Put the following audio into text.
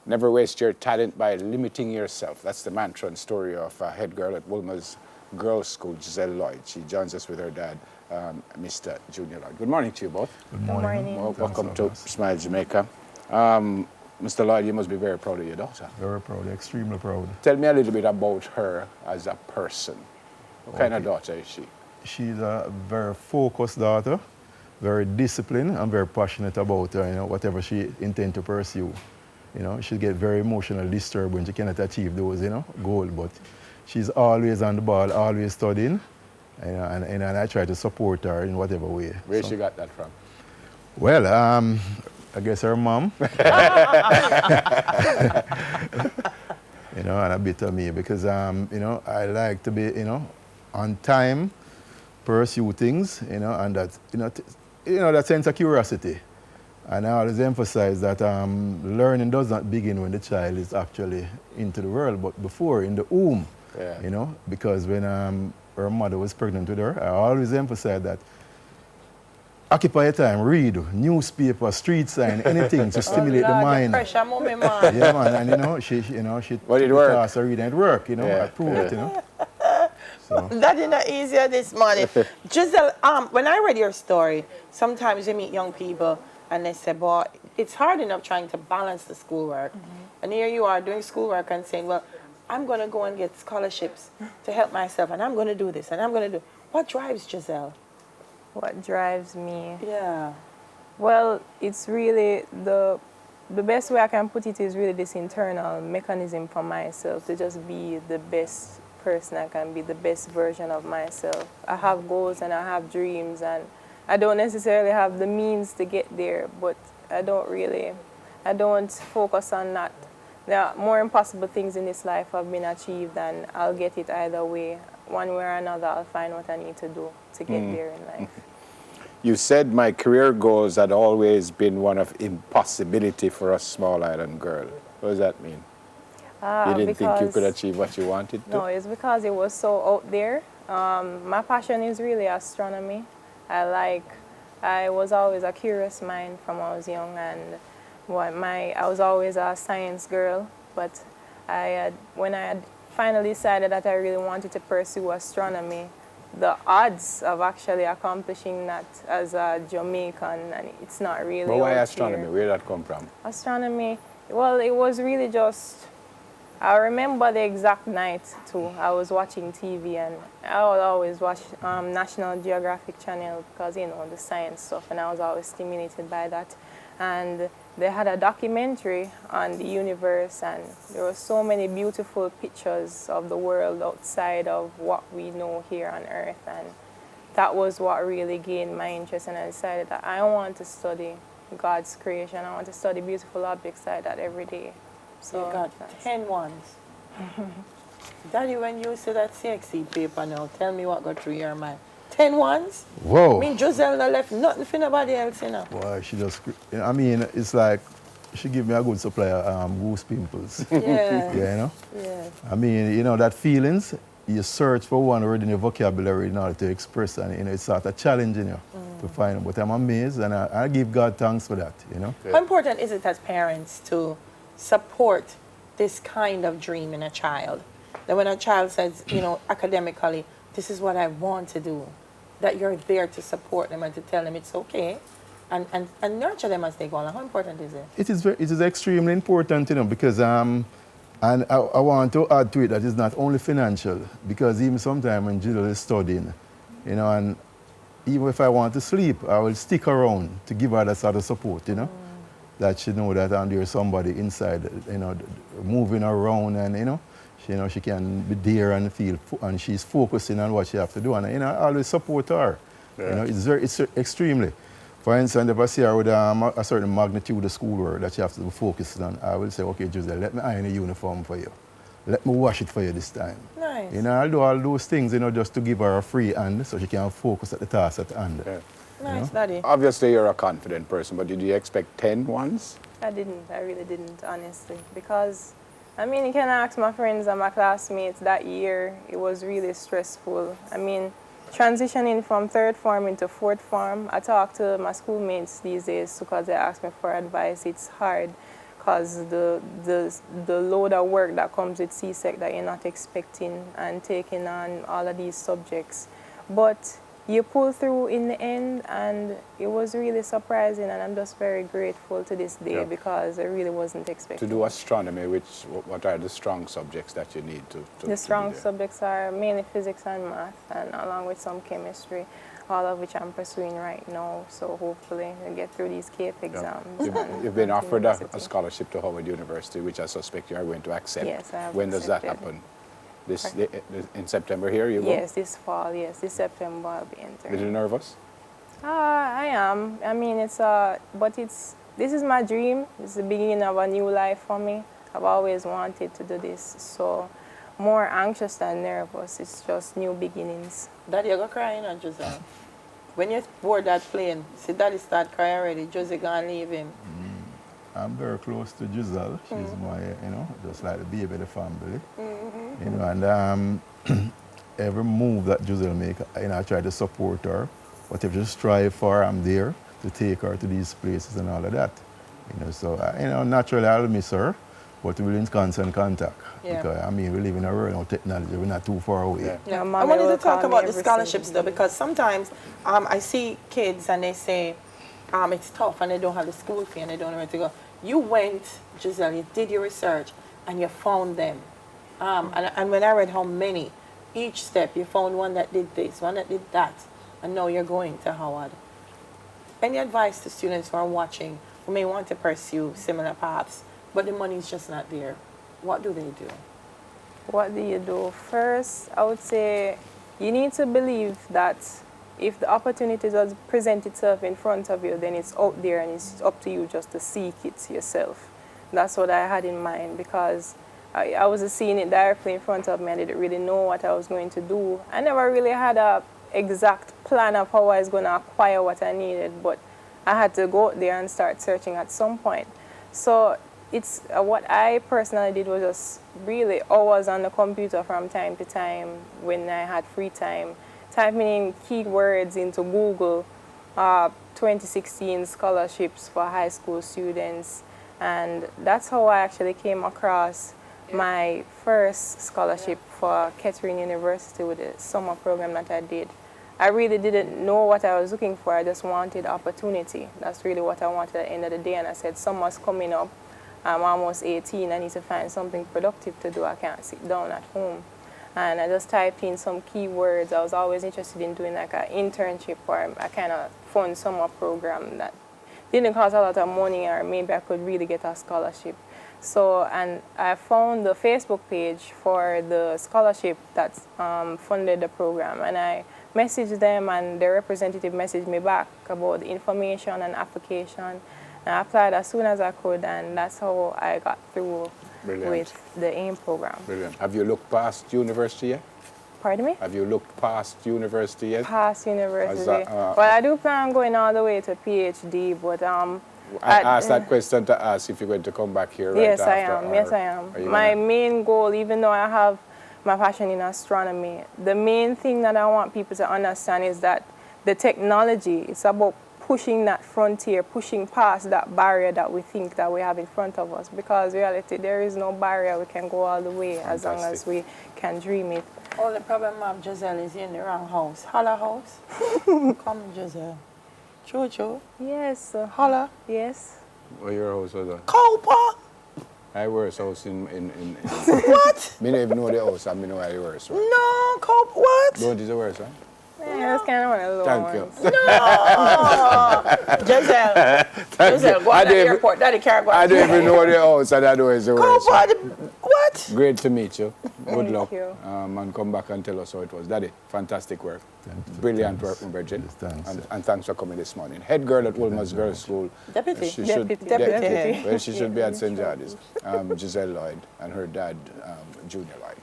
Never waste your talent by limiting yourself. That's the mantra and story of head girl at Wilma's Girls' School, Giselle Lloyd. She joins us with her dad, Mr. Junior Lloyd. Good morning to you both. Good morning. Welcome to Smile Jamaica. Mr. Lloyd, you must be very proud of your daughter. Very proud, extremely proud. Tell me a little bit about her as a person. What kind of daughter is she? She's a very focused daughter, very disciplined and very passionate about whatever she intends to pursue. She'll get very emotionally disturbed when she cannot achieve those, goals, but she's always on the ball, always studying, and I try to support her in whatever way. Where she got that from? Well, I guess her mom. And a bit of me because, I like to be, on time, pursue things, and that, that sense of curiosity. And I always emphasize that learning does not begin when the child is actually into the world, but before, in the womb, because when her mother was pregnant with her, I always emphasize that occupy your time, read newspaper, street sign, anything to stimulate the mind. The pressure, mommy, man. Yeah, man, and she Well, it worked. tasked her reading, it worked, I proved it, So. That is not easier this morning. Giselle, when I read your story, sometimes you meet young people and they say, boy, it's hard enough trying to balance the schoolwork. And here you are doing schoolwork and saying, well, I'm going to go and get scholarships to help myself, and I'm going to do this, and I'm going to do. What drives Giselle? What drives me? Yeah. Well, it's really the best way I can put it is really this internal mechanism for myself to just be the best person I can be, the best version of myself. I have goals and I have dreams, and I don't necessarily have the means to get there, but I don't focus on that. There are more impossible things in this life have been achieved, and I'll get it either way. One way or another, I'll find what I need to do to get there in life. You said my career goals had always been one of impossibility for a small island girl. What does that mean? You didn't think you could achieve what you wanted to? No, it's because it was so out there. My passion is really astronomy. I was always a curious mind from when I was young, and I was always a science girl, but when I had finally decided that I really wanted to pursue astronomy, the odds of actually accomplishing that as a Jamaican, and it's not really. But why astronomy? Where did that come from? Astronomy, well, it was really just, I remember the exact night too. I was watching TV, and I would always watch National Geographic Channel because, the science stuff, and I was always stimulated by that. And they had a documentary on the universe, and there were so many beautiful pictures of the world outside of what we know here on Earth, and that was what really gained my interest, and I decided that I want to study God's creation. I want to study beautiful objects like that every day. So you got 10 ones. Daddy, when you see that CXC paper now, tell me what got through your mind. 10 ones? Whoa. I mean, Giselle not left nothing for nobody else, Boy, she just, it's like she give me a good supply of goose pimples. Yeah. Yeah, Yeah. I mean, that feelings, you search for one word in your vocabulary in order to express, and, it's sort of challenging you to find them. But I'm amazed, and I give God thanks for that, Yeah. How important is it as parents to support this kind of dream in a child? That when a child says, academically, this is what I want to do, that you're there to support them and to tell them it's okay and nurture them as they go along. How important is it? It is extremely important, because and I want to add to it that it's not only financial, because even sometimes when Jill is studying, and even if I want to sleep, I will stick around to give her that sort of support, that she know that there's somebody inside, moving around, and she can be there and feel, and she's focusing on what she has to do, and I always support her. Yeah. It's extremely. For instance, if I see her with a certain magnitude of schoolwork that she has to be focused on, I will say, okay, Giselle, let me iron a uniform for you. Let me wash it for you this time. Nice. I'll do all those things, just to give her a free hand so she can focus at the task at hand. Yeah. Nice, Daddy. Obviously, you're a confident person, but did you expect 10 ones? I didn't. I really didn't, honestly, because you can ask my friends and my classmates that year. It was really stressful. Transitioning from third form into fourth form, I talk to my schoolmates these days because they ask me for advice. It's hard because the load of work that comes with CSEC that you're not expecting and taking on all of these subjects. But you pull through in the end, and it was really surprising, and I'm just very grateful to this day because I really wasn't expecting. To do astronomy, what are the strong subjects that you need to The strong do there? subjects are mainly physics and math, and along with some chemistry, all of which I'm pursuing right now. So hopefully I get through these CAPE exams. You've been offered a scholarship to Howard University, which I suspect you are going to accept. Yes, I have When does that accepted. happen? In September here you go? Yes, this fall, yes, this September I'll be A entering. little nervous? I am. I mean, this is my dream. It's the beginning of a new life for me. I've always wanted to do this, so more anxious than nervous. It's just new beginnings. Daddy, you go crying on Giselle. When you board that plane, see Daddy start crying already. Josie gonna leave him. I'm very close to Giselle. She's my, just like the baby of the family. And every move that Giselle make, I try to support her. Whatever she strive for, I'm there to take her to these places and all of that. So naturally I'll miss her, but we're in constant contact. Yeah. Because we live in a world of technology. We're not too far away. Yeah. Yeah. Mommy I wanted will to talk call me about the every scholarships single though, because sometimes I see kids and they say it's tough and they don't have the school fee and they don't know where to go. You went, Giselle, you did your research and you found them. And when I read how many, each step you found one that did this, one that did that, and now you're going to Howard. Any advice to students who are watching who may want to pursue similar paths, but the money's just not there? What do they do? What do you do? First, I would say you need to believe that if the opportunity does present itself in front of you, then it's out there and it's up to you just to seek it yourself. That's what I had in mind, because I was seeing it directly in front of me. I didn't really know what I was going to do. I never really had a exact plan of how I was going to acquire what I needed, but I had to go out there and start searching at some point. So it's what I personally did was just really hours on the computer from time to time when I had free time, typing in keywords into Google, 2016 scholarships for high school students, and that's how I actually came across my first scholarship for Kettering University with the summer program that I did. I really didn't know what I was looking for. I just wanted opportunity. That's really what I wanted at the end of the day. And I said, summer's coming up. I'm almost 18. I need to find something productive to do. I can't sit down at home. And I just typed in some keywords. I was always interested in doing like an internship or a kind of fun summer program that didn't cost a lot of money, or maybe I could really get a scholarship. So, and I found the Facebook page for the scholarship that funded the program, and I messaged them, and their representative messaged me back about the information and application. And I applied as soon as I could, and that's how I got through with the AIM program. Brilliant. Have you looked past university yet? Pardon me? Have you looked past university yet? Past university. Well, I do plan on going all the way to PhD, but I asked that question to ask if you're going to come back here right yes, after. I am. Yes, I am. gonna... My main goal, even though I have my passion in astronomy, the main thing that I want people to understand is that the technology, it's about pushing that frontier, pushing past that barrier that we think that we have in front of us. Because in reality, there is no barrier. We can go all the way as long as we can dream it. All the problem of Giselle is in the wrong house. Holla house. Come, Giselle. Jojo. Yes. Holla. Yes. Where your house was at? Cowper. I work house in What? me don't even know the house, and me know where the worst one. No, Cowper. What? Don't is the worst one? Yeah, that's kind of one of the low Thank ones. you. No. Giselle, go on the airport. Daddy can't go. I don't even know the house, and I know it's the worst one. Cowper. What? Great to meet you. Good Thank luck. you. And come back and tell us how it was. Daddy, fantastic work. Thanks. Brilliant Thanks. work, Bridget. Thanks. And thanks for coming this morning. Head girl at Wolmer's Girls School. Deputy. She Deputy. should, Deputy. Well, she should be at St. George's. Giselle Lloyd and her dad, Junior Lloyd.